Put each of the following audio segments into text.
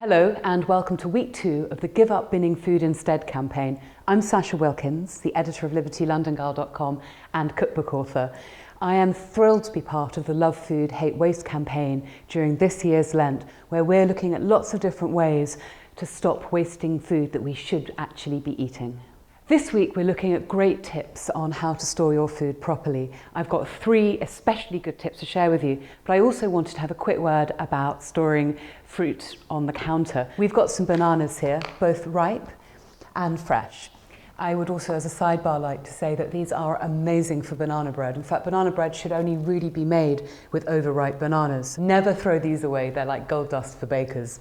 Hello and welcome to week 2 of the Give Up Binning Food Instead campaign. I'm Sasha Wilkins, the editor of LibertyLondonGirl.com and cookbook author. I am thrilled to be part of the Love Food, Hate Waste campaign during this year's Lent, where we're looking at lots of different ways to stop wasting food that we should actually be eating. This week we're looking at great tips on how to store your food properly. I've got 3 especially good tips to share with you, but I also wanted to have a quick word about storing fruit on the counter. We've got some bananas here, both ripe and fresh. I would also, as a sidebar, like to say that these are amazing for banana bread. In fact, banana bread should only really be made with overripe bananas. Never throw these away, they're like gold dust for bakers.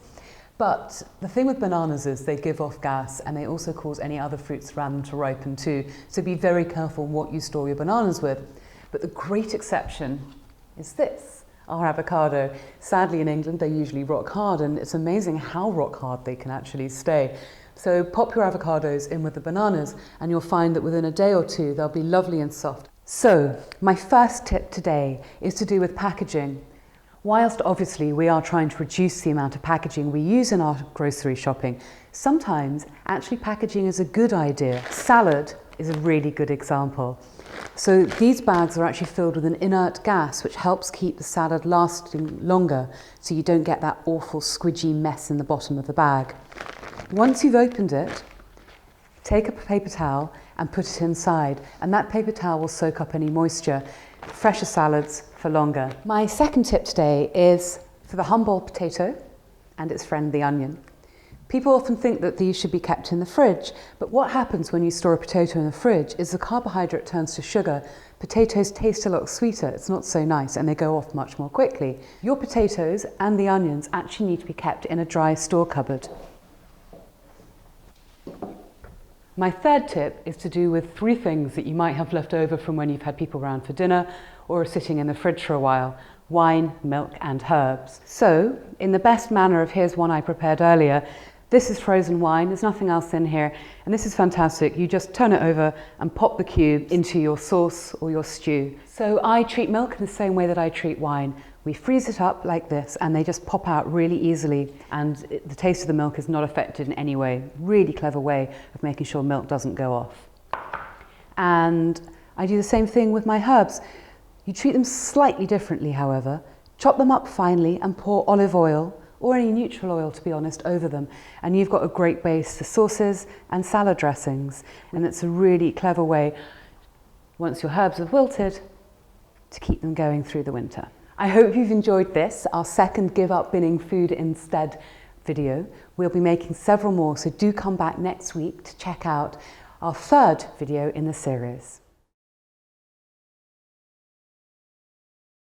But the thing with bananas is they give off gas and they also cause any other fruits around them to ripen too. So be very careful what you store your bananas with. But the great exception is this, our avocado. Sadly in England they're usually rock hard, and it's amazing how rock hard they can actually stay. So pop your avocados in with the bananas and you'll find that within a day or two they'll be lovely and soft. So my first tip today is to do with packaging. Whilst obviously we are trying to reduce the amount of packaging we use in our grocery shopping, sometimes actually packaging is a good idea. Salad is a really good example. So these bags are actually filled with an inert gas which helps keep the salad lasting longer so you don't get that awful squidgy mess in the bottom of the bag. Once you've opened it, take a paper towel and put it inside, and that paper towel will soak up any moisture. Fresher salads for longer. My second tip today is for the humble potato and its friend the onion. People often think that these should be kept in the fridge, but what happens when you store a potato in the fridge is the carbohydrate turns to sugar. Potatoes taste a lot sweeter, it's not so nice, and they go off much more quickly. Your potatoes and the onions actually need to be kept in a dry store cupboard. My third tip is to do with 3 things that you might have left over from when you've had people around for dinner or are sitting in the fridge for a while: wine, milk and herbs. So, in the best manner of here's one I prepared earlier, this is frozen wine, there's nothing else in here, and this is fantastic. You just turn it over and pop the cube into your sauce or your stew. So I treat milk in the same way that I treat wine. We freeze it up like this and they just pop out really easily, and the taste of the milk is not affected in any way. Really clever way of making sure milk doesn't go off. And I do the same thing with my herbs. You treat them slightly differently, however. Chop them up finely and pour olive oil, or any neutral oil to be honest, over them, and you've got a great base for sauces and salad dressings. And it's a really clever way, once your herbs have wilted, to keep them going through the winter. I hope you've enjoyed this, our second Give Up Binning Food Instead video. We'll be making several more, so do come back next week to check out our 3rd video in the series.